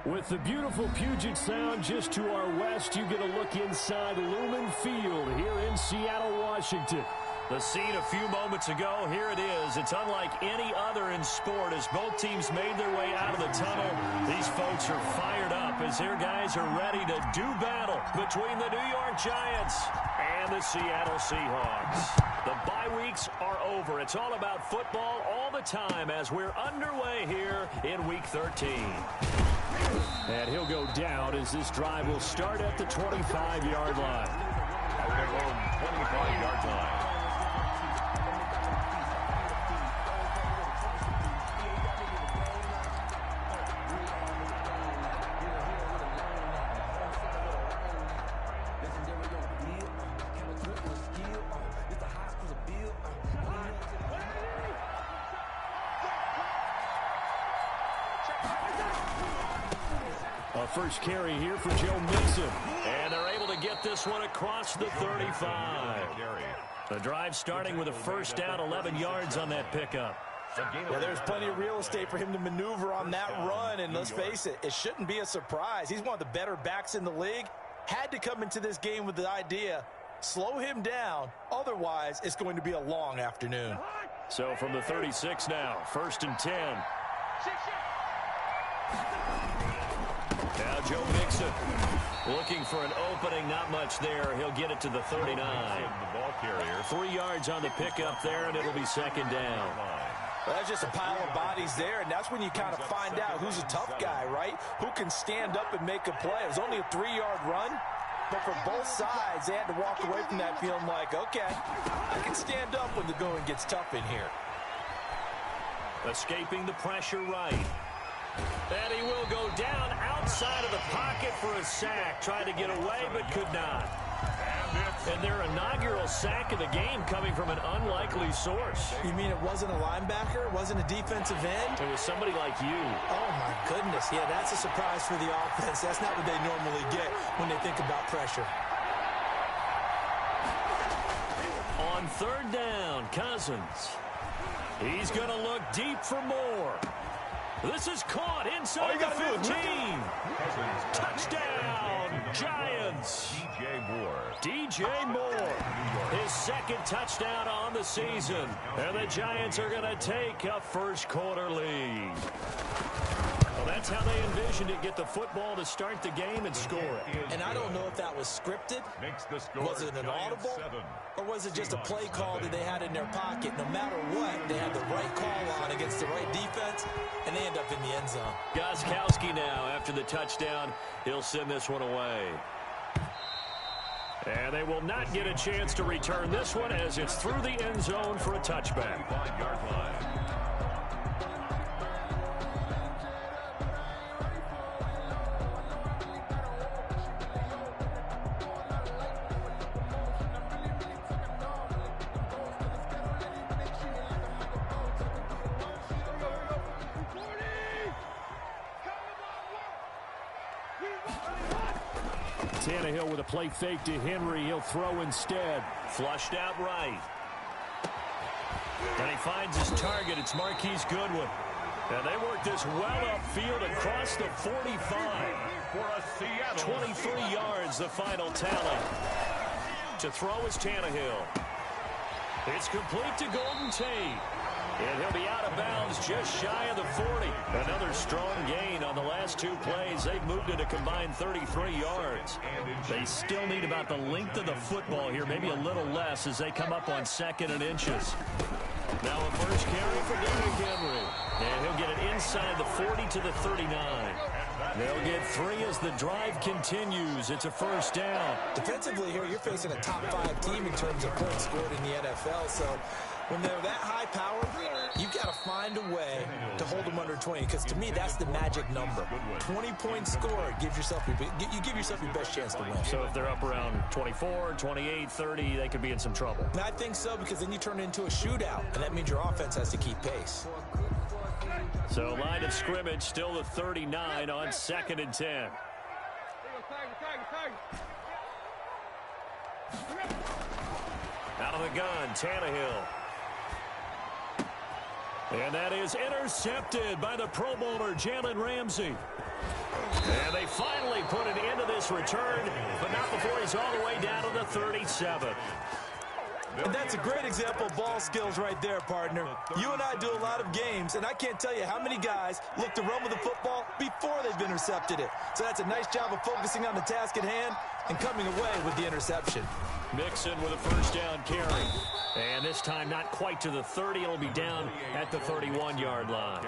With the beautiful Puget Sound just to our west, you get a look inside Lumen Field here in Seattle, Washington. The scene a few moments ago, here it is. It's unlike any other in sport as both teams made their way out of the tunnel. These folks are fired up as their guys are ready to do battle between the New York Giants and the Seattle Seahawks. The bye weeks are over. It's all about football all the time as we're underway here in Week 13. And he'll go down as this drive will start at the 25-yard line. At their own 25-yard line. First carry here for Joe Mixon. And they're able to get this one across the 35. The drive starting with a first down, 11 yards on that pickup. Well, there's plenty of real estate for him to maneuver on that run, and let's face it, it shouldn't be a surprise. He's one of the better backs in the league. Had to come into this game with the idea, slow him down, otherwise it's going to be a long afternoon. So from the 36 now, 1st and 10. Now Joe Mixon looking for an opening, not much there. He'll get it to the 39. The ball carrier. 3 yards on the pickup there, and it'll be 2nd down. Well, that's just a pile of bodies there, and that's when you kind of find out who's a tough guy, right? Who can stand up and make a play. It was only a 3-yard run, but for both sides, they had to walk away from that feeling like, okay, I can stand up when the going gets tough in here. Escaping the pressure right. And he will go down outside of the pocket for a sack. Tried to get away, but could not. And their inaugural sack of the game coming from an unlikely source. You mean it wasn't a linebacker? It wasn't a defensive end? It was somebody like you. Oh, my goodness. Yeah, that's a surprise for the offense. That's not what they normally get when they think about pressure. On 3rd down, Cousins. He's going to look deep for more. This is caught inside the 15. Touchdown, Giants. DJ Moore. His 2nd touchdown on the season. And the Giants are going to take a first-quarter lead. Well, that's how they envisioned it. Get the football to start the game and score it. And I don't know if that was scripted. Was it an audible? Or was it just a play call that they had in their pocket? No matter what, they had the right call on against the right defense, and they end up in the end zone. Gostkowski now, after the touchdown, he'll send this one away. And they will not get a chance to return this one as it's through the end zone for a touchback. 5-yard line. Tannehill with a play fake to Henry. He'll throw instead. Flushed out right. And he finds his target. It's Marquise Goodwin. And they work this well upfield across the 45. For a Seattle 23 yards, the final tally. To throw is Tannehill. It's complete to Golden Tate. And he'll be out of bounds just shy of the 40. Another strong gain on the last 2 plays. They've moved it a combined 33 yards. They still need about the length of the football here, maybe a little less as they come up on 2nd and inches. Now a first carry for Derrick Henry. And he'll get it inside the 40 to the 39. They'll get 3 as the drive continues. It's a first down. Defensively here, you're facing a top 5 team in terms of points scored in the NFL. So when they're that high powered, you've got to find a way to hold them under 20. Because to me, that's the magic number. 20 points scored, you give yourself your best chance to win. So if they're up around 24, 28, 30, they could be in some trouble. And I think so, because then you turn it into a shootout, and that means your offense has to keep pace. So line of scrimmage still the 39 on 2nd and 10. Out of the gun, Tannehill. And that is intercepted by the Pro Bowler, Jalen Ramsey. And they finally put an end to this return, but not before he's all the way down to the 37. And that's a great example of ball skills right there, partner. You and I do a lot of games, and I can't tell you how many guys look to run with the football before they've intercepted it. So that's a nice job of focusing on the task at hand and coming away with the interception. Mixon with a first down carry. And this time not quite to the 30. It'll be down at the 31-yard line.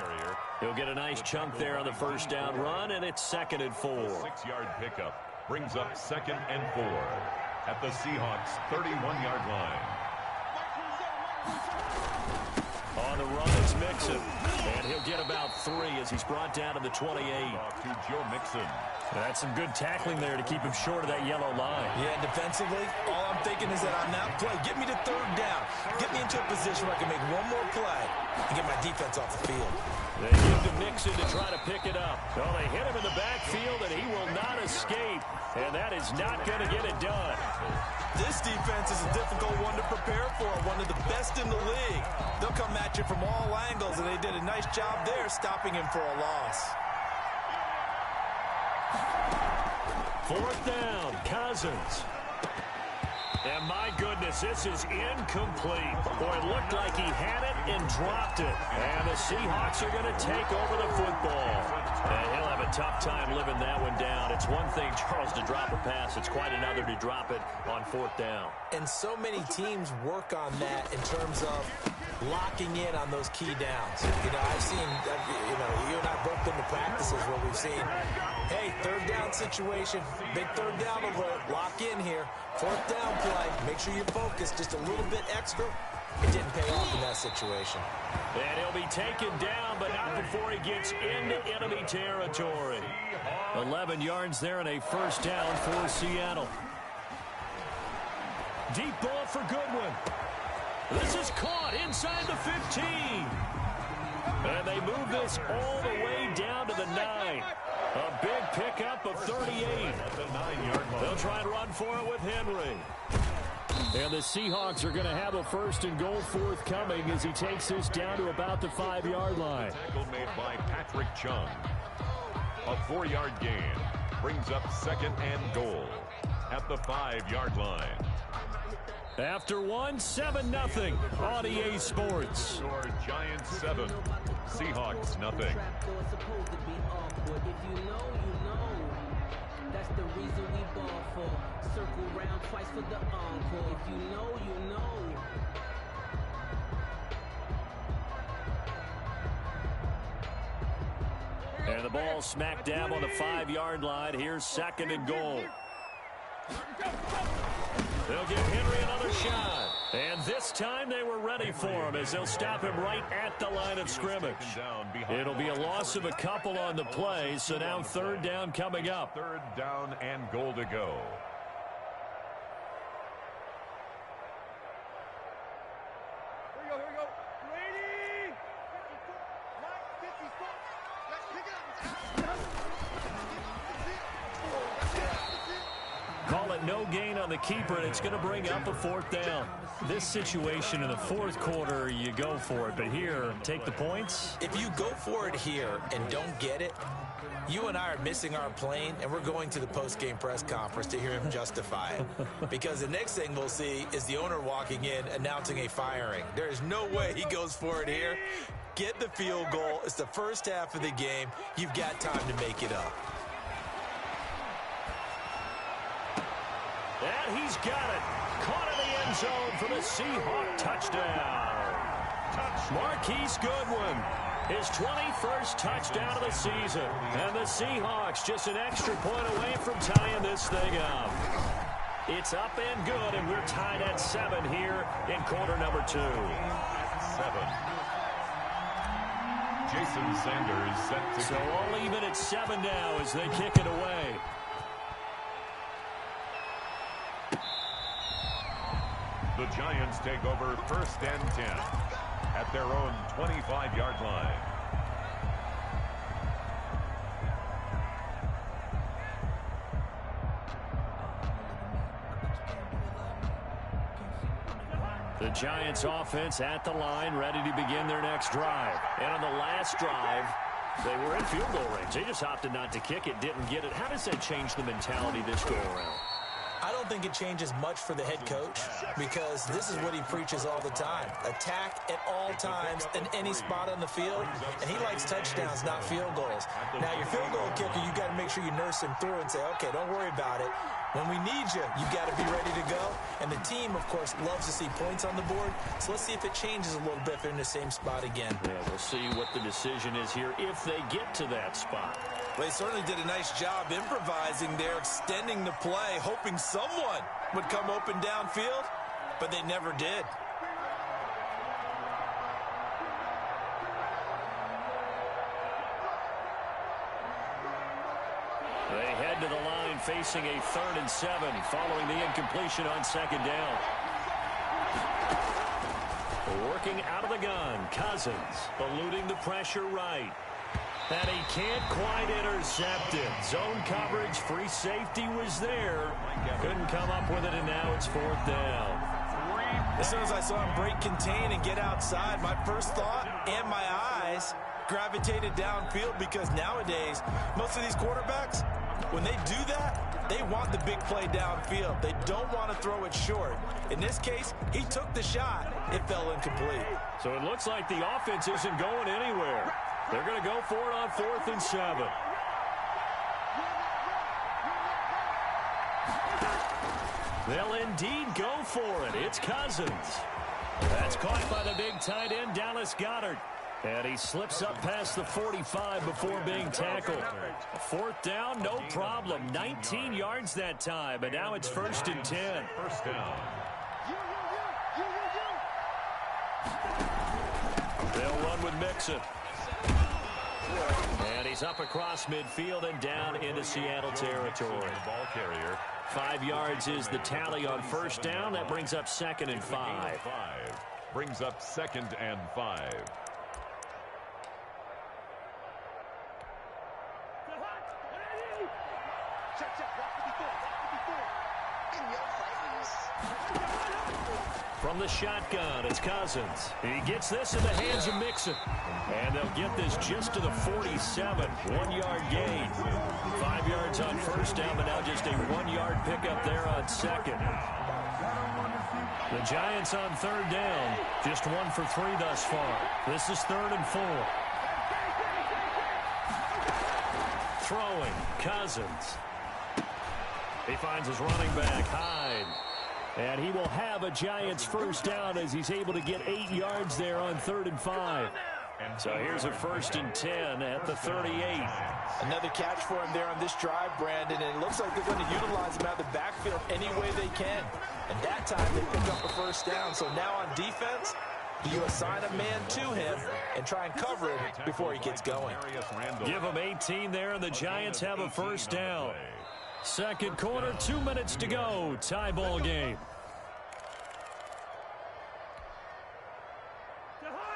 He'll get a nice chunk there on the first down run, and it's 2nd and 4. 6-yard pickup brings up 2nd and 4 at the Seahawks' 31-yard line. On the run, it's Mixon. And he'll get about 3 as he's brought down to the 28. Off to Joe Mixon. That's some good tackling there to keep him short of that yellow line. Yeah, defensively, all I'm thinking is that on that play, get me to 3rd down. Get me into a position where I can make one more play and get my defense off the field. They give to Mixon to try to pick it up. Well, they hit him in the backfield, and he will not escape. And that is not going to get it done. This defense is a difficult one to prepare for, one of the best in the league. They'll come at you from all angles, and they did a nice job there stopping him for a loss. 4th down, Cousins. And my goodness, this is incomplete. Boy, it looked like he had it and dropped it. And the Seahawks are going to take over the football. And he'll have a tough time living that one down. It's one thing, Charles, to drop a pass. It's quite another to drop it on 4th down. And so many teams work on that in terms of locking in on those key downs. You know, I've seen, you and I both been to practices where we've seen, hey, 3rd down situation, big 3rd down alert, lock in here. 4th down play, make sure you focus just a little bit extra. It didn't pay off in that situation. And he'll be taken down, but not before he gets into enemy territory. 11 yards there and a first down for Seattle. Deep ball for Goodwin. This is caught inside the 15. And they move this all the way down to the 9. A big pickup of 38. They'll try and run for it with Henry. And the Seahawks are going to have a 1st and goal forthcoming as he takes this down to about the 5-yard line. Tackle made by Patrick Chung. A 4-yard gain brings up 2nd and goal at the 5-yard line. After 7-0 on EA Sports. Your Giants 7, Seahawks nothing. That's the reason we ball for. Circle round twice for the encore. If you know, you know. And the ball smack dab on the 5-yard line. Here's 2nd and goal. They'll give Henry another shot. And this time they were ready for him as they'll stop him right at the line of scrimmage. It'll be a loss of a couple on the play, so now 3rd down coming up. 3rd down and goal to go. Here we go. Ready? 54. Let's pick it up. Call it no gain on the keeper, and it's going to bring up a 4th down. This situation in the 4th quarter, you go for it. But here, take the points. If you go for it here and don't get it, you and I are missing our plane, and we're going to the post-game press conference to hear him justify it. Because the next thing we'll see is the owner walking in announcing a firing. There is no way he goes for it here. Get the field goal. It's the first half of the game. You've got time to make it up. And he's got it. Caught in the end zone for the Seahawk touchdown. Marquise Goodwin, his 21st touchdown of the season. And the Seahawks just an extra point away from tying this thing up. It's up and good, and we're tied at 7 here in quarter number 2. 7. Jason Sanders set to So go. all even at 7 now as they kick it away. The Giants take over 1st and 10 at their own 25-yard line. The Giants offense at the line, ready to begin their next drive. And on the last drive, They were in field goal range. They just opted not to kick it, didn't get it. How does that change the mentality this go around? I don't think it changes much for the head coach because this is what he preaches all the time. Attack at all times in any spot on the field, and he likes touchdowns, not field goals. Now, your field goal kicker, you got to make sure you nurse him through and say, okay, don't worry about it. When we need you, you got to be ready to go. And the team, of course, loves to see points on the board. So let's see if it changes a little bit if they're in the same spot again. Yeah, we'll see what the decision is here if they get to that spot. Well, they certainly did a nice job improvising there, extending the play, hoping someone would come open downfield, but they never did. They head to the line facing a 3rd and 7 following the incompletion on 2nd down. Working out of the gun, Cousins eluding the pressure right. And he can't quite intercept it. Zone coverage, free safety was there. Couldn't come up with it, and now it's 4th down. As soon as I saw him break contain and get outside, my first thought and my eyes gravitated downfield because nowadays, most of these quarterbacks, when they do that, they want the big play downfield. They don't want to throw it short. In this case, he took the shot. It fell incomplete. So it looks like the offense isn't going anywhere. They're going to go for it on 4th and 7. They'll indeed go for it. It's Cousins. That's caught by the big tight end, Dallas Goedert. And he slips up past the 45 before being tackled. 4th down, no problem. 19 yards that time, and now it's 1st and 10. First down. They'll run with Mixon. And he's up across midfield and down into Seattle territory. Ball carrier. 5 yards is the tally on 1st down. That brings up 2nd and 5. Brings up 2nd and 5. From the shotgun, it's Cousins. He gets this in the hands of Mixon. And they'll get this just to the 47. 1-yard gain. 5 yards on 1st down, but now just a 1-yard pickup there on 2nd. The Giants on 3rd down. Just 1 for 3 thus far. This is 3rd and 4. Throwing, Cousins. He finds his running back, Hyde. And he will have a Giants 1st down as he's able to get 8 yards there on 3rd and 5. So here's a 1st and 10 at the 38. Another catch for him there on this drive, Brandon, and it looks like they're going to utilize him out of the backfield any way they can. And that time they pick up a 1st down. So now on defense, you assign a man to him and try and cover it before he gets going. Give him 18 there, and the Giants have a 1st down. 2nd quarter, 2 minutes to go. Tie ball game.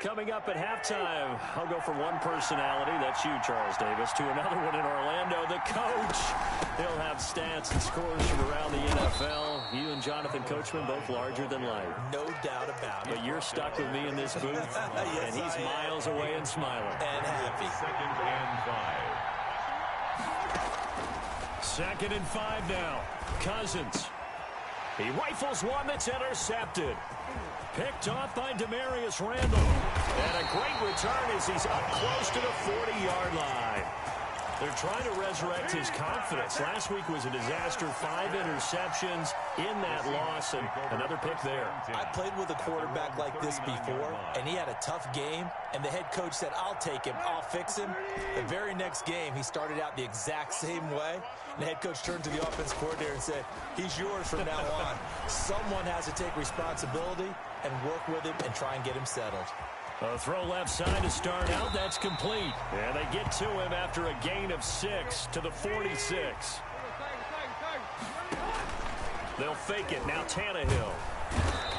Coming up at halftime, I'll go from one personality, that's you, Charles Davis, to another one in Orlando, the coach. He'll have stats and scores from around the NFL. You and Jonathan Coachman, both larger than life. No doubt about it. But you're stuck with me in this booth, Yes, and he's miles away and smiling. And happy. 2nd and 5. 2nd and 5 now. Cousins. He rifles one that's intercepted. Picked off by Demarius Randall. And a great return as he's up close to the 40-yard line. They're trying to resurrect his confidence. Last week was a disaster. 5 interceptions in that loss, and another pick there. I played with a quarterback like this before, and he had a tough game, and the head coach said, I'll take him, I'll fix him. The very next game, he started out the exact same way, and the head coach turned to the offense coordinator and said, he's yours from now on. Someone has to take responsibility and work with him and try and get him settled. A throw left side to start out. That's complete. And they get to him after a gain of 6 to the 46. They'll fake it. Now Tannehill.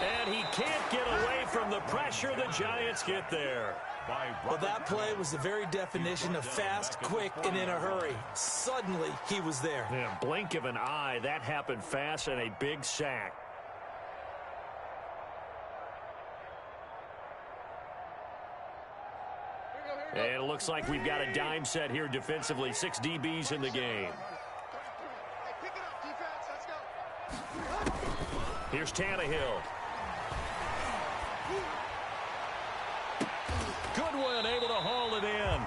And he can't get away from the pressure. The Giants get there. Well, that play was the very definition of fast, quick, and in a hurry. Suddenly, he was there. Yeah, blink of an eye. That happened fast, and a big sack. And And it looks like we've got a dime set here defensively. 6 DBs in the game. Hey, pick it up, defense. Let's go. Here's Tannehill. Goodwin able to haul it in.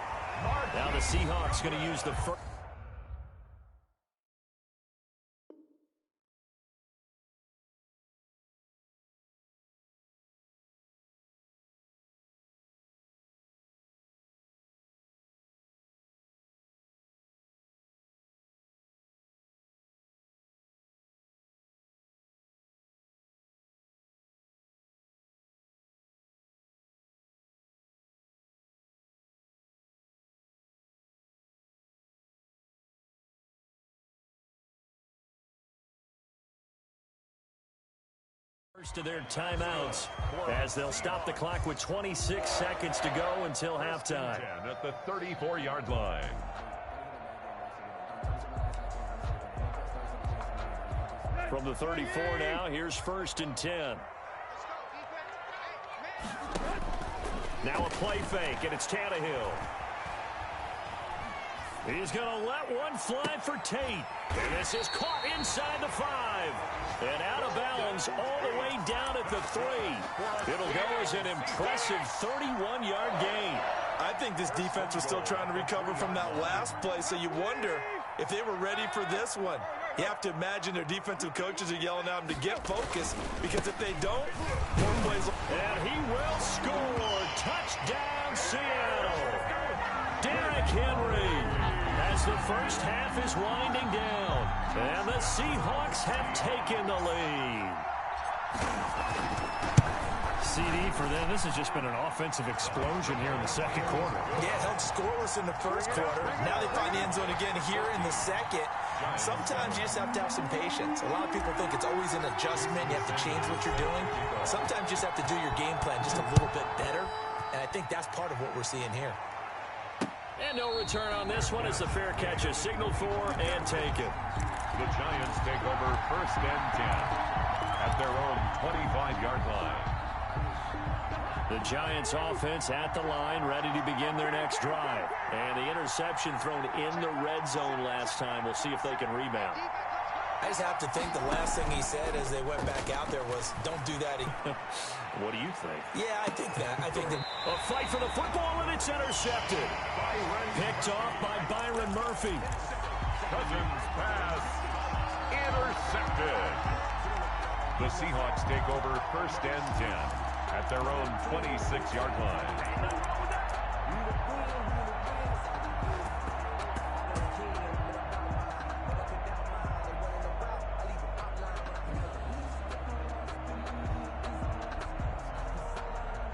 Now the Seahawks going to use the first. First of their timeouts as they'll stop the clock with 26 seconds to go until halftime. At the 34-yard line. From the 34 now, here's 1st and 10. Let's go, defense. Hey, man. Now a play fake, and it's Tannehill. He's going to let one fly for Tate. And this is caught inside the 5. And out of bounds all the way down at the 3. It'll go as an impressive 31-yard gain. I think this defense was still trying to recover from that last play, so you wonder if they were ready for this one. You have to imagine their defensive coaches are yelling at them to get focused, because if they don't, more plays. And he will score. Touchdown, Seattle. Derrick Henry, as the first half is winding down, and the Seahawks have taken the lead. CD for them, this has just been an offensive explosion here in the second quarter. Yeah, held scoreless in the first quarter. Now they find the end zone again here in the second. Sometimes you just have to have some patience. A lot of people think it's always an adjustment. You have to change what you're doing. Sometimes you just have to do your game plan just a little bit better, and I think that's part of what we're seeing here. And no return on this one as the fair catch is signaled for and taken. The Giants take over 1st and 10 at their own 25-yard line. The Giants offense at the line, ready to begin their next drive. And the interception thrown in the red zone last time. We'll see if they can rebound. I just have to think the last thing he said as they went back out there was, don't do that again. What do you think? Yeah, I think that. A fight for the football, and it's intercepted. Picked off by Byron Murphy. Cousins pass intercepted. The Seahawks take over 1st and 10 at their own 26-yard line.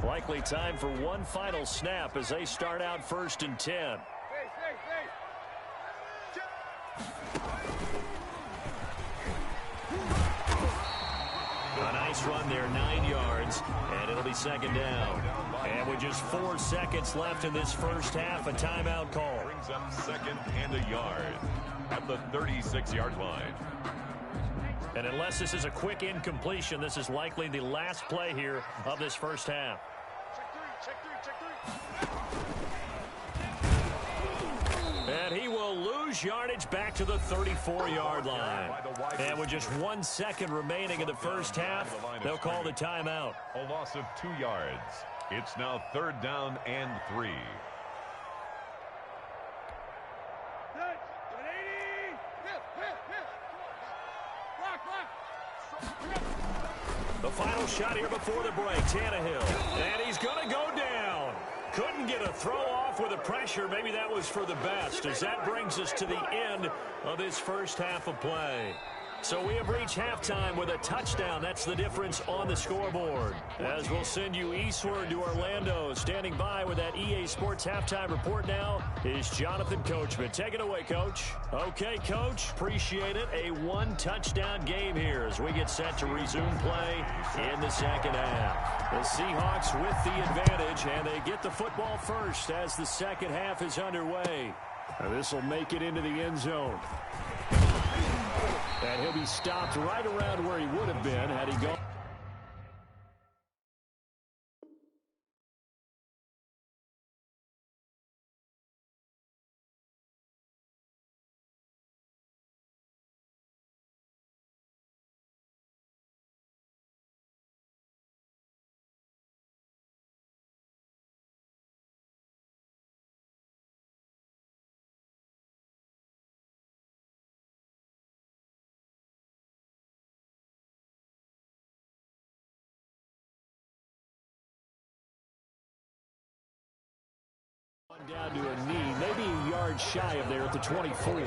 Likely time for one final snap as they start out 1st and 10. A nice run there, 9 yards, and it'll be 2nd down. And with just 4 seconds left in this first half, a timeout call. Brings up 2nd and a yard at the 36-yard line. And unless this is a quick incompletion, this is likely the last play here of this first half. Check three. And he will lose yardage back to the 34-yard line. And with just 1 second remaining in the first half, they'll call the timeout. A loss of 2 yards. It's now 3rd down and 3. The final shot here before the break, Tannehill. And he's going to go down. Couldn't get a throw off with the pressure. Maybe that was for the best, as that brings us to the end of this first half of play. So we have reached halftime with a touchdown. That's the difference on the scoreboard. As we'll send you eastward to Orlando. Standing by with that EA Sports halftime report now is Jonathan Coachman. Take it away, Coach. Okay, Coach. Appreciate it. A 1-touchdown game here as we get set to resume play in the second half. The Seahawks with the advantage, and they get the football first as the second half is underway. This will make it into the end zone. And he'll be stopped right around where he would have been had he gone. Down to a knee, maybe a yard shy of there at the 24.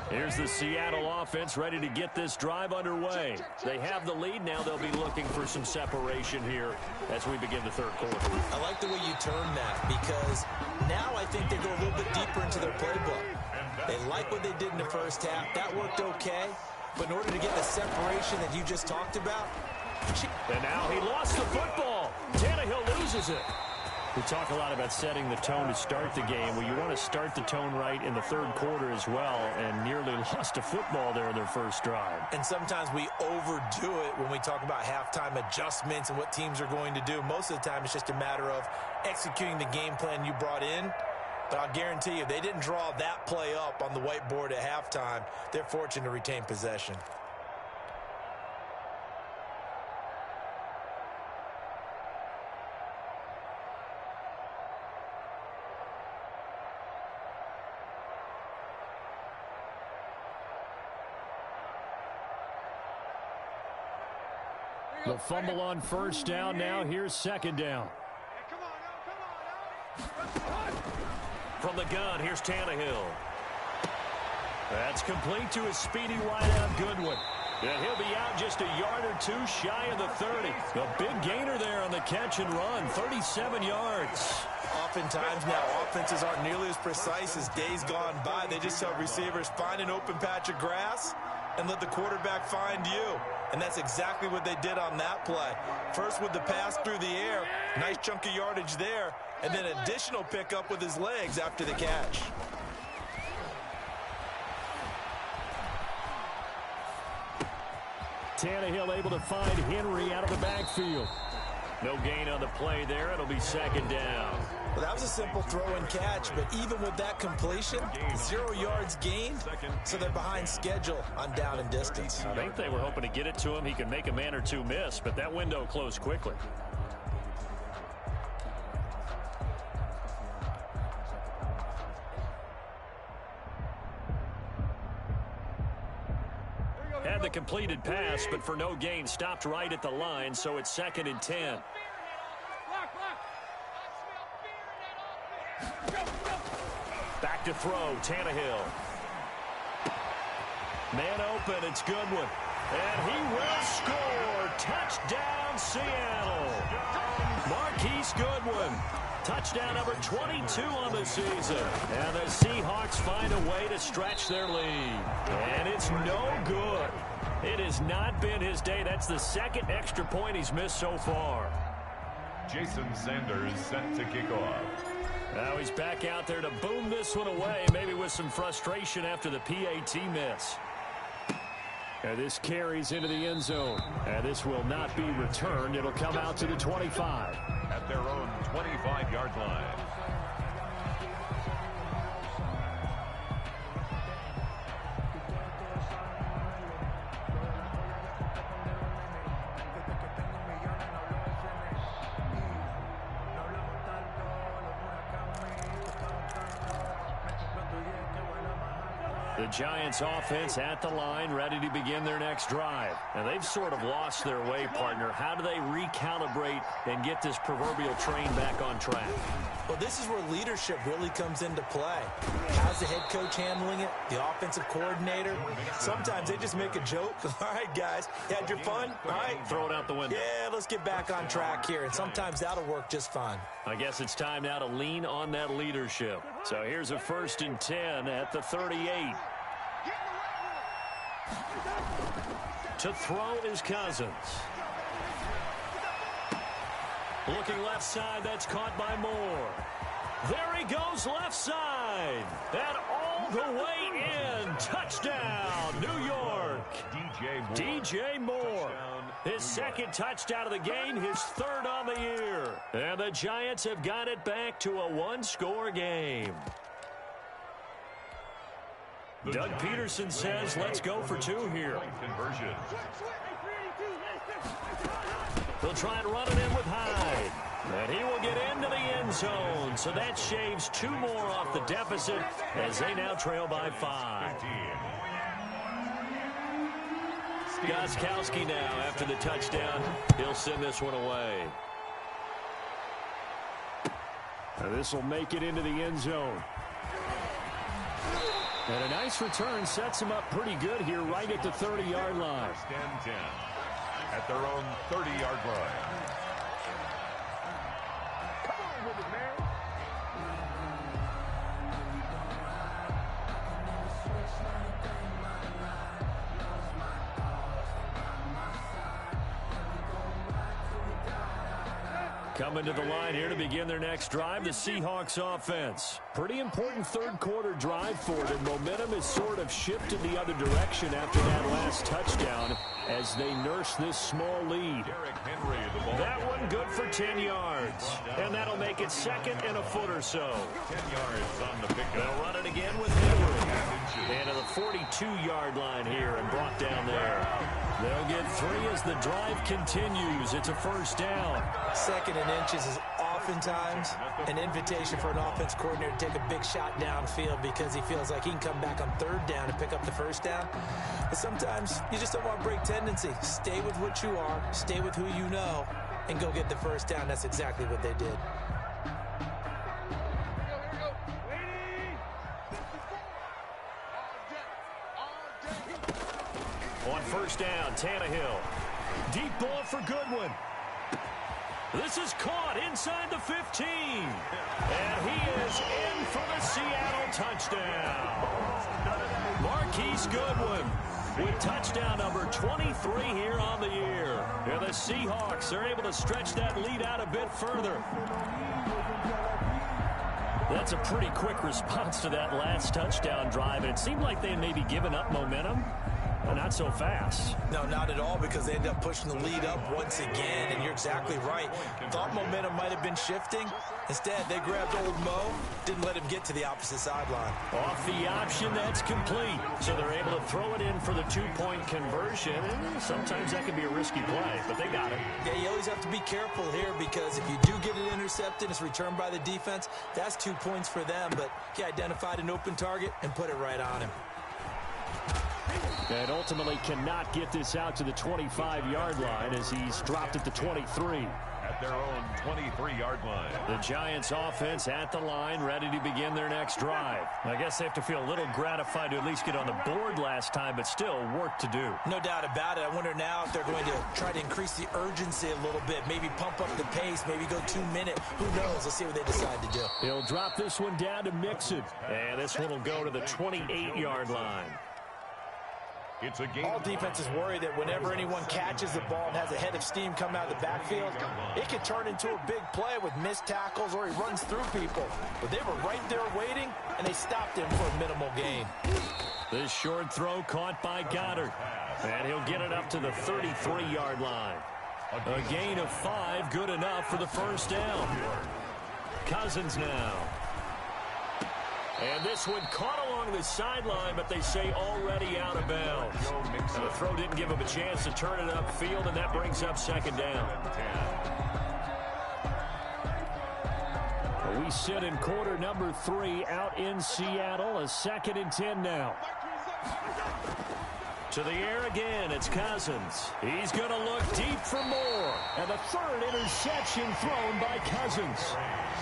Here's the Seattle offense ready to get this drive underway. They have the lead. Now they'll be looking for some separation here as we begin the third quarter. I like the way you turn that, because now I think they go a little bit deeper into their playbook. They like what they did in the first half. That worked okay. But in order to get the separation that you just talked about. And now he lost the football. Tannehill loses it. We talk a lot about setting the tone to start the game. Well, you want to start the tone right in the third quarter as well, and nearly lost a football there in their first drive. And sometimes we overdo it when we talk about halftime adjustments and what teams are going to do. Most of the time, it's just a matter of executing the game plan you brought in. But I'll guarantee you, if they didn't draw that play up on the whiteboard at halftime, they're fortunate to retain possession. The fumble on first down. Now here's second down. Hey, come on now. From the gun, here's Tannehill. That's complete to his speedy wideout, Goodwin. And he'll be out just a yard or two shy of the 30. A big gainer there on the catch and run, 37 yards. Oftentimes now, offenses aren't nearly as precise as days gone by. They just tell receivers, find an open patch of grass and let the quarterback find you. And that's exactly what they did on that play. First with the pass through the air, nice chunk of yardage there, and then additional pickup with his legs after the catch. Tannehill able to find Henry out of the backfield. No gain on the play there. It'll be second down. Well, that was a simple throw and catch, but even with that completion, 0 yards gained, so they're behind schedule on down and distance. I think they were hoping to get it to him. He could make a man or two miss, but that window closed quickly. Had the completed pass, but for no gain, stopped right at the line, so it's 2nd and 10. Back to throw, Tannehill. Man open, it's Goodwin. And he will score. Touchdown, Seattle. Marquise Goodwin. Touchdown number 22 on the season. And the Seahawks find a way to stretch their lead. And it's no good. It has not been his day. That's the second extra point he's missed so far. Jason Sanders set to kick off. Now he's back out there to boom this one away, maybe with some frustration after the PAT miss. And this carries into the end zone. And this will not be returned. It'll come out to the 25. At their own 25-yard line. The Giants offense at the line, ready to begin their next drive. And they've sort of lost their way, partner. How do they recalibrate and get this proverbial train back on track? Well, this is where leadership really comes into play. How's the head coach handling it? The offensive coordinator? Sometimes they just make a joke. All right, guys, you had your fun? All right. Throw it out the window. Yeah, let's get back on track here. And sometimes that'll work just fine. I guess it's time now to lean on that leadership. So here's a 1st and 10 at the 38. To throw is Cousins. Looking left side, that's caught by Moore. There he goes left side. And all the way in. Touchdown, New York. DJ Moore. His second touchdown of the game, his 3rd on the year. And the Giants have got it back to a one-score game. Doug Peterson says, let's go for two here. Conversion. They'll try and run it in with Hyde. And he will get into the end zone. So that shaves two more off the deficit as they now trail by 5. Gostkowski now after the touchdown. He'll send this one away. This will make it into the end zone. And a nice return sets him up pretty good here right at the 30-yard line. First and 10 at their own 30-yard line. Come on with it, man. Coming to the line here to begin their next drive, the Seahawks offense. Pretty important third-quarter drive for them. Momentum has sort of shifted the other direction after that last touchdown as they nurse this small lead. Derrick Henry, the ball. That one good for 10 yards. And that'll make it second and a foot or so. 10 yards on the pickup. They'll run it again with Henry. And to the 42-yard line here and brought down there. They'll get 3 as the drive continues. It's a first down. Second and inches is oftentimes an invitation for an offense coordinator to take a big shot downfield because he feels like he can come back on third down and pick up the first down. But sometimes you just don't want to break tendency. Stay with what you are, stay with who you know, and go get the first down. That's exactly what they did. On first down, Tannehill. Deep ball for Goodwin. This is caught inside the 15. And he is in for the Seattle touchdown. Marquise Goodwin with touchdown number 23 here on the year. And the Seahawks are able to stretch that lead out a bit further. That's a pretty quick response to that last touchdown drive. And it seemed like they had maybe given up momentum. Well, not so fast. No, not at all, because they end up pushing the lead up once again, and you're exactly right. Thought momentum might have been shifting. Instead, they grabbed old Mo, didn't let him get to the opposite sideline. Off the option, that's complete. So they're able to throw it in for the two-point conversion, and sometimes that can be a risky play, but they got it. Yeah, you always have to be careful here, because if you do get it intercepted, it's returned by the defense, that's 2 points for them, but he identified an open target and put it right on him. And ultimately cannot get this out to the 25-yard line as he's dropped at the 23. At their own 23-yard line. The Giants offense at the line, ready to begin their next drive. I guess they have to feel a little gratified to at least get on the board last time, but still work to do. No doubt about it. I wonder now if they're going to try to increase the urgency a little bit, maybe pump up the pace, maybe go 2 minute. Who knows? Let's see what they decide to do. He'll drop this one down to Mixon. And this one will go to the 28-yard line. It's a game. All defenses worry that whenever anyone catches the ball and has a head of steam come out of the backfield, it can turn into a big play with missed tackles or he runs through people. But they were right there waiting, and they stopped him for a minimal gain. This short throw caught by Goddard. And he'll get it up to the 33-yard line. A gain of 5, good enough for the first down. Cousins now. And this one caught along the sideline, but they say already out of bounds. And the throw didn't give him a chance to turn it upfield, and that brings up second down. We sit in quarter number 3 out in Seattle. A 2nd and 10 now. To the air again, it's Cousins. He's going to look deep for more. And the 3rd interception thrown by Cousins.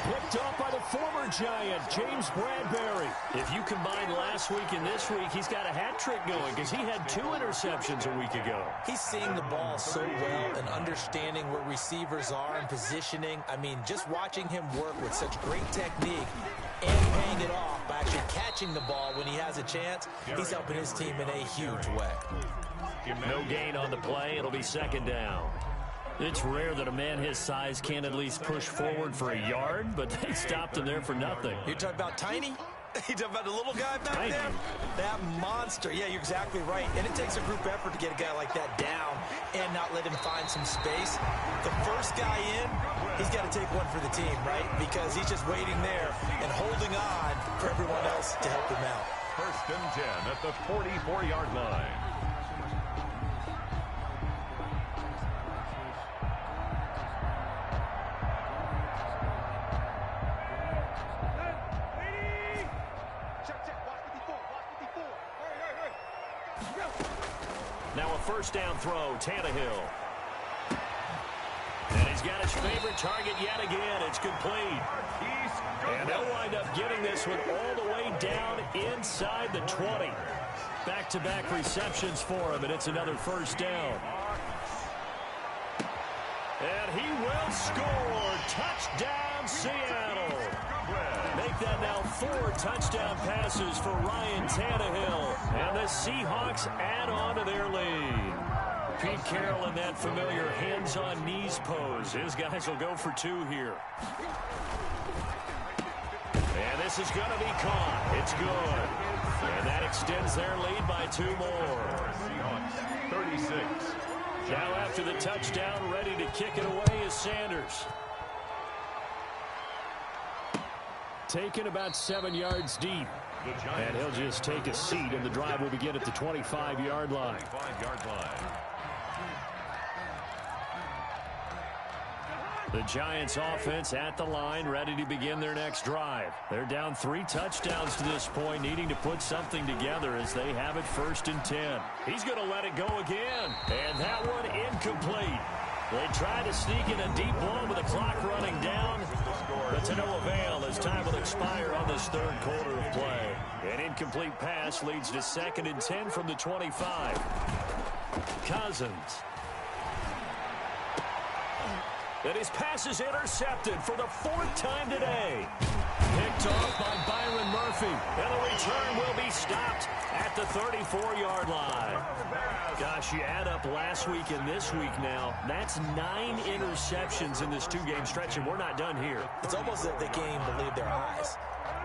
Picked up by the former Giant, James Bradbury. If you combine last week and this week, he's got a hat trick going because he had 2 interceptions a week ago. He's seeing the ball so well and understanding where receivers are and positioning. I mean, just watching him work with such great technique and paying it off by actually catching the ball when he has a chance, he's helping his team in a huge way. No gain on the play. It'll be second down. It's rare that a man his size can't at least push forward for a yard, but they stopped him there for nothing. You're talking about Tiny? You talking about the little guy back Tiny. there? That monster. Yeah, you're exactly right. And it takes a group effort to get a guy like that down and not let him find some space. The first guy in, he's got to take one for the team, right? Because he's just waiting there and holding on for everyone else to help him out. First and 10 at the 44-yard line. Now a first down throw, Tannehill. And he's got his favorite target yet again. It's complete. And they'll wind up getting this one all the way down inside the 20. Back-to-back receptions for him, and it's another first down. And he will score. Touchdown, Seattle. Make that now 4 touchdown passes for Ryan Tannehill. And the Seahawks add on to their lead. Pete Carroll in that familiar hands-on-knees pose. His guys will go for 2 here. And this is going to be caught. It's good. And that extends their lead by 2 more. Seahawks, 36. Now after the touchdown, ready to kick it away is Sanders. Taken about 7 yards deep. And he'll just take a seat, and the drive will begin at the 25-yard line. 25-yard line. The Giants offense at the line, ready to begin their next drive. They're down 3 touchdowns to this point, needing to put something together as they have it 1st and 10. He's going to let it go again. And that one incomplete. They tried to sneak in a deep ball with the clock running down, but to no avail as time will expire on this 3rd quarter of play. An incomplete pass leads to 2nd and 10 from the 25. Cousins. And his pass is intercepted for the 4th time today. Picked off by Byron Murphy. And the return will be stopped at the 34-yard line. Gosh, you add up last week and this week now. That's 9 interceptions in this 2-game stretch, and we're not done here. It's almost as if they can't even believe their eyes.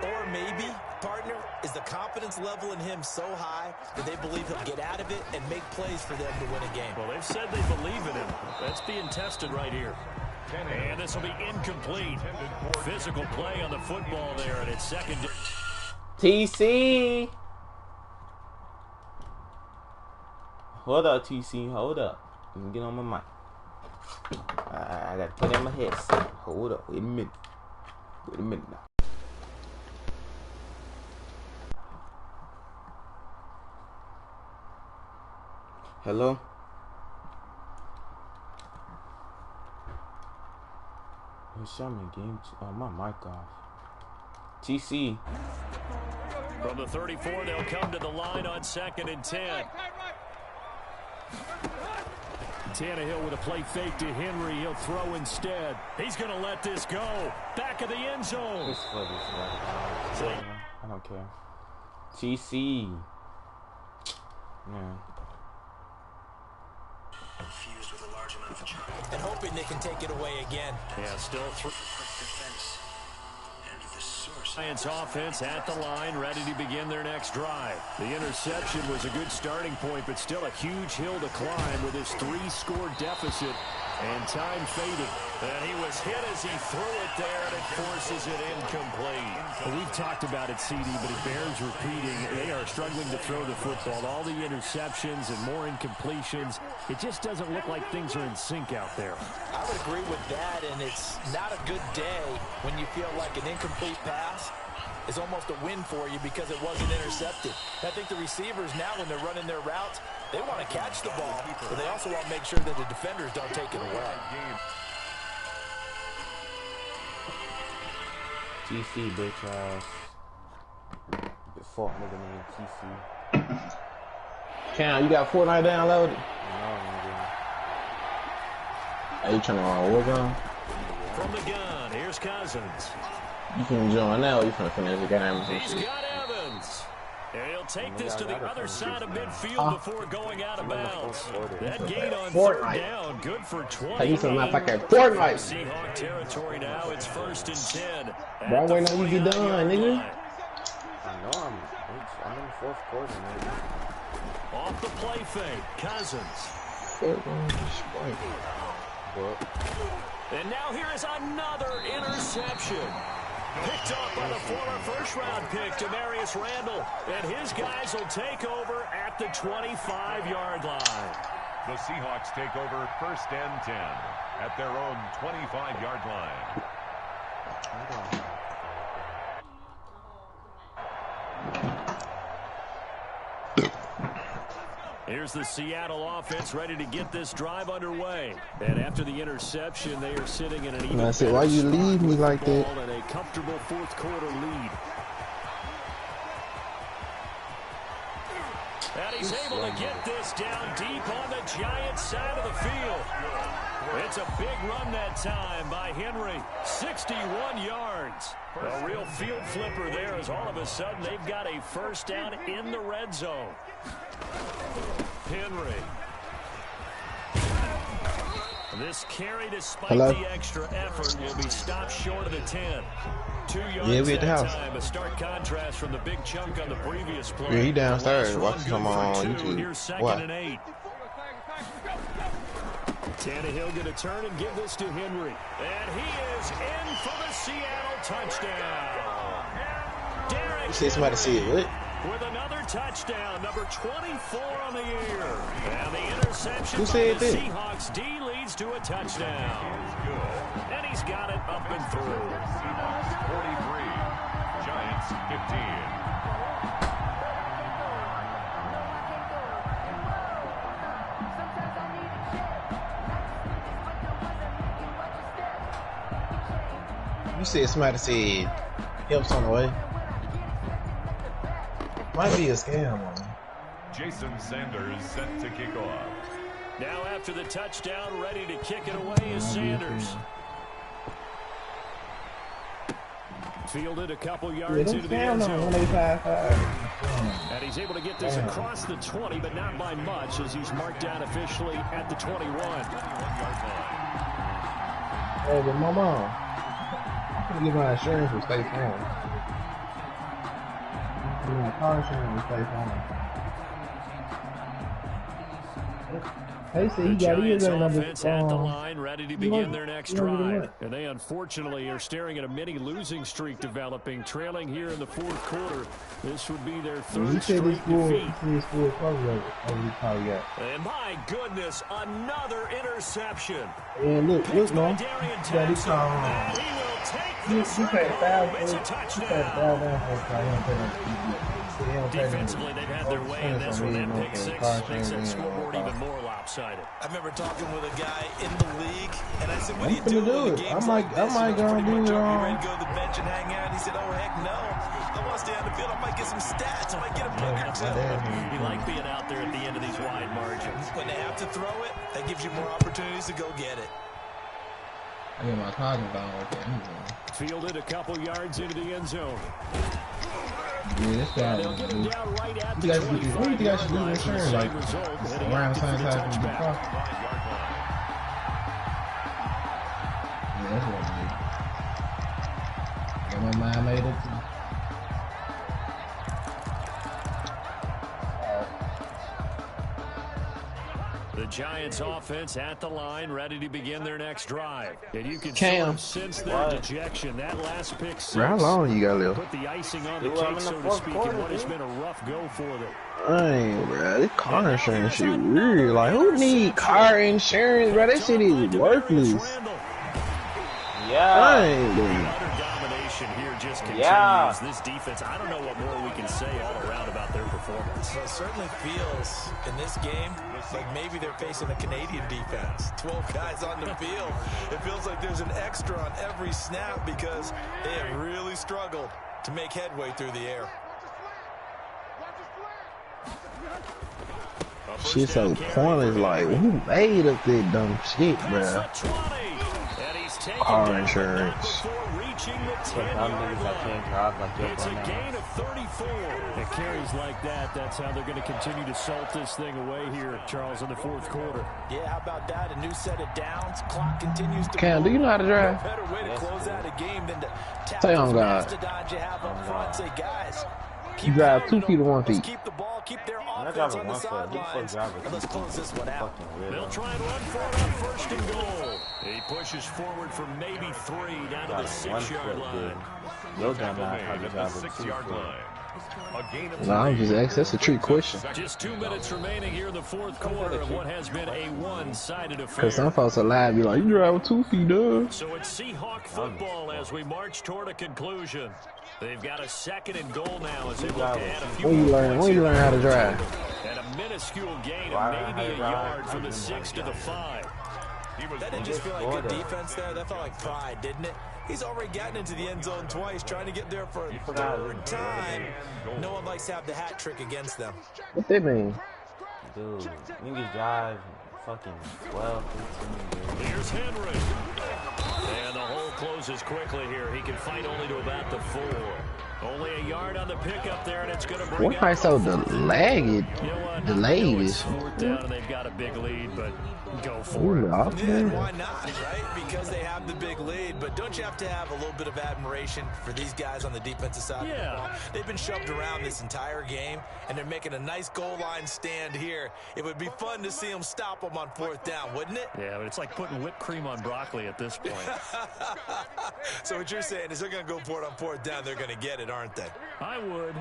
Or maybe, partner, is the confidence level in him so high that they believe he'll get out of it and make plays for them to win a game. Well, they've said they believe in him. That's being tested right here. And this will be incomplete. Physical play on the football there, and it's 2nd. TC. Hold up, TC. Hold up. Let me get on my mic. I got to put in my headset. Hold up. Wait a minute. Wait a minute now. Hello? Show me game. Oh, my mic off. TC. From the 34, they'll come to the line on 2nd and 10. Tannehill with a play fake to Henry. He'll throw instead. He's going to let this go. Back of the end zone. This foot is I don't care. TC. Man. Infused with a large amount of chocolate. And hoping they can take it away again. Yeah, still through. Defense. And the source. Giants offense at the line, ready to begin their next drive. The interception was a good starting point, but still a huge hill to climb with his 3-score deficit. And time faded. And he was hit as he threw it there, and it forces it incomplete. Well, we've talked about it, CD, but it bears repeating. They are struggling to throw the football. All the interceptions and more incompletions. It just doesn't look like things are in sync out there. I would agree with that, and it's not a good day when you feel like an incomplete pass is almost a win for you because it wasn't intercepted. I think the receivers now, when they're running their routes, they want to catch the ball, but they also want to make sure that the defenders don't take it away. TC, bitch ass. The fuck nigga named TC. Cam, you got Fortnite downloaded? No, nigga. Are you trying to Warzone? From the gun, here's Cousins. You can join now, or you finna finish the game. He's got Evans. And he'll take this to the other side of midfield before going out of bounds. That gain on Fortnite. 3rd down, good for 20. Hey, you talking about fucking Fortnite? Seahawk territory now, it's 1st and 10. Bro, I'm waiting on you to be done, nigga. I know I'm in the 4th quarter, nigga. Off the play fake, Cousins. And now here is another interception. Picked off by the former first-round pick, Demarius Randall. And his guys will take over at the 25-yard line. The Seahawks take over 1st and 10 at their own 25-yard line. Here's the Seattle offense ready to get this drive underway. And after the interception, they are sitting in an even better why you leave me like that? And a comfortable fourth-quarter lead. And he's able to get this down deep on the Giants side of the field. It's a big run that time by Henry. 61 yards. A real field flipper there as all of a sudden they've got a first down in the red zone. Henry. This carry, despite the extra effort, will be stopped short of the 10. 2 yards we at the house. Time. A stark contrast from the big chunk on the previous play. Yeah, he downstairs watching some on YouTube. Here's 2nd and 8. Tannehill going to turn and give this to Henry. And he is in for the Seattle touchdown. Derrick You see somebody see it, what? with another touchdown, number 24 on the year. And the interception Who by said the that? Seahawks D leads to a touchdown. And he's got it up and through. 43, Giants 15. You said somebody said help's on the way. Might be a scam, man. Jason Sanders set to kick off. Now after the touchdown, ready to kick it away is Sanders. Fielded a couple yards into the end zone. And he's able to get this across the 20, but not by much, as he's marked down officially at the 21. Hey, but mama, I'm gonna get my insurance with State Farm. I'm gonna get my car insurance with State Farm. They say he got his offense at the line, ready to begin their next drive. And they unfortunately are staring at a mini losing streak developing, trailing here in the fourth quarter. This would be their third straight defeat. And my goodness, another interception. And look, man. And he will take this home. It's a touchdown. Defensively, they've had their way in this one. That pick six makes that scoreboard even more lopsided. I remember talking with a guy in the league, and I said, what do you do when the it. game's I might go and do it. You ready to go to the bench and hang out? And he said, oh, heck no. I want to stay on the field. I might get some stats. I might get a pick or two. You like being out there at the end of these wide margins. When they have to throw it, that gives you more opportunities to go get it. I get my talking about with the end zone. Fielded a couple yards into the end zone. Yeah, this guy. They'll get him down right at the What do you guys do 25 insurance? Like, around the same time as the touchback. car? Yeah, that's what I do. Got my mind made up too. The Giants offense at the line, ready to begin their next drive. And you can Cam. sense their dejection. That last pick six Bro, how long you got left? put the icing on the cake, so to speak, in what has been a rough go for them. Dang, bro, this car insurance shit weird. Like, who need car insurance, bro? That shit is worthless. Dang, bro. Utter domination here just continues. This defense, I don't know what more we can say all around about their performance. Well, it certainly feels in this game like maybe they're facing a Canadian defense. 12 guys on the field. It feels like there's an extra on every snap because they have really struggled to make headway through the air. Shit so pointless, like, who made up that dumb shit, bro? Car insurance. It's a gain of 34. It carries like that. That's how they're going to continue to salt this thing away here, Charles, in the fourth quarter. Yeah, how about that? A new set of downs. Clock continues to Cam, do you know how to drive? No better way to close out a game than to tap Say on those God. mastodons you have up front. Say, guys, You drive 2 feet or 1 feet. keep the ball, keep their I offense drive on the one foot. sidelines. And let's close this one out. They'll try and run for it on first and goal. He pushes forward for maybe 3 down to the 6-yard line. Yo, The tackle dumb ass made had to at the drive it 6-yard too, line. A gain of Nah, I'm just asking. That's a trick question. Just 2 minutes remaining here in the fourth quarter of what has been a one-sided affair. Cause some folks alive be like, you drive with 2 feet, dog. So it's Seahawk football as we march toward a conclusion. They've got a 2nd and goal now as they look to add a few When you more learn points how to drive? and a minuscule gain of maybe a yard from the 6 to the 5. That didn't just feel like good defense there. That felt like pride, didn't it? He's already gotten into the end zone twice, trying to get there for a 3rd time. No one likes to have the hat trick against them. What that mean? Dude, niggas drive fucking 12, 15 years. Here's Henry. And the hole closes quickly here. He can fight only to about the 4. Only a yard on the pickup there, and it's going to bring What I so delayed? You know what? Delayed It's is. 4th down, and they've got a big lead, but go for Ooh, it. off Yeah, there. why not, right? Because they have the big lead. But don't you have to have a little bit of admiration for these guys on the defensive side of the ball? They've been shoved around this entire game, and they're making a nice goal line stand here. It would be fun to see them stop them on 4th down, wouldn't it? Yeah, but it's like putting whipped cream on broccoli at this point. So what you're saying is they're going to go for it on 4th down. They're going to get it, aren't they? I would.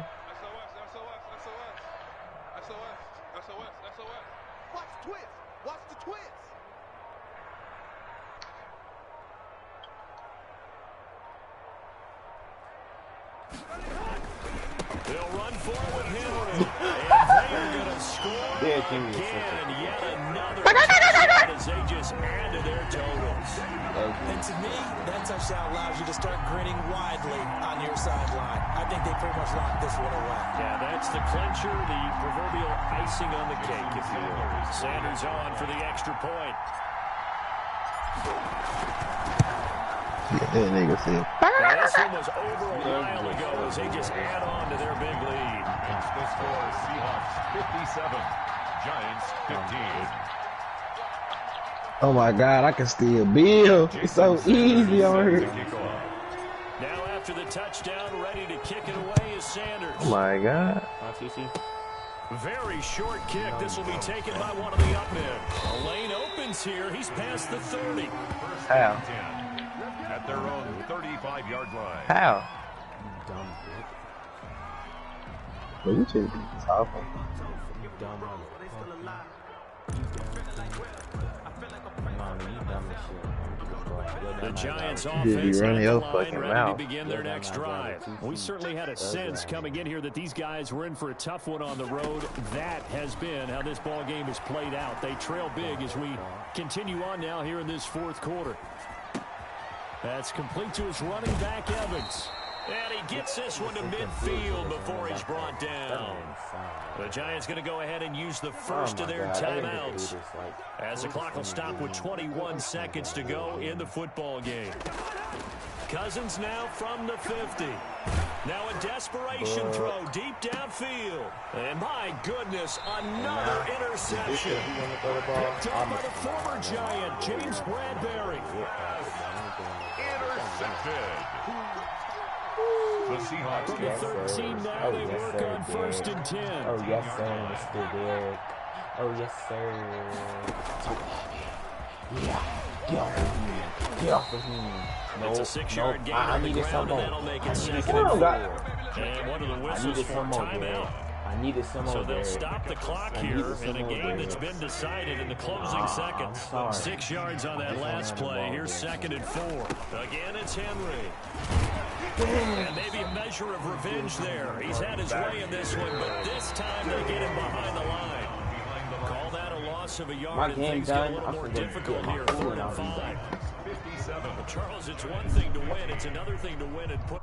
Watch the twist. Watch the twist. They'll run forward with Henry. And they're going to score Yeah, Jimmy was again. And yet another touchdown as they just add to their totals. And to me, that touchdown allows you to start grinning widely on your sideline. I think they pretty much locked this one away. Yeah, that's the clincher, the proverbial icing on the cake, if you will. Sanders on for the extra point. That nigga said. Now, this one was over a while ago as they just add on to their big lead. It's the score, Seahawks 57, Giants 15. Oh my God, I can still build. It's so easy on here. Now after the touchdown, ready to kick it away is Sanders. Oh my God. Very short kick. This will be taken by one of the up men. A lane opens here. He's past the 30. How? At their own 35-yard line. How? Dumb bitch. Well, you should be talking. You dumb The Giants You be offense running at the your line, fucking ready mouth. to begin their next drive. We certainly had a sense coming in here that these guys were in for a tough one on the road. That has been how this ball game has played out. They trail big as we continue on now here in this 4th quarter. That's complete to his running back, Evans. And he gets this one to midfield before he's brought down. The Giants going to go ahead and use the first of their timeouts as the clock will stop with 21 seconds to go in the football game. Cousins now from the 50. Now a desperation throw deep downfield. And my goodness, another interception. Picked up by the former Giant, James Bradbury. Intercepted. The Seahawks From the 13 now, they work on 1st and 10. Oh, yes, sir, Mr. Derek. Oh, yes, sir. Yeah. Get off of me. Get off of me. No, It's a 6-yard gain I on the needed ground, some and more. that'll make it I 2nd needed and some 4. more. And one of the I whistles needed for some more, timeout. Derek. I needed some more, So they'll Derek. stop the clock I here needed some in a more, game Derek. that's been decided in the closing seconds. I'm sorry. 6 yards on that last play. Here's 2nd and 4. Again, it's Henry. And maybe a measure of revenge there. He's had his way in this one, but this time they get him behind the line. Call that a loss of a yard, My and game things get a done. little I more forgot to difficult get my here. food 3rd and and I'll be 5. back. 57. Charles, it's one thing to win. It's another thing to win and put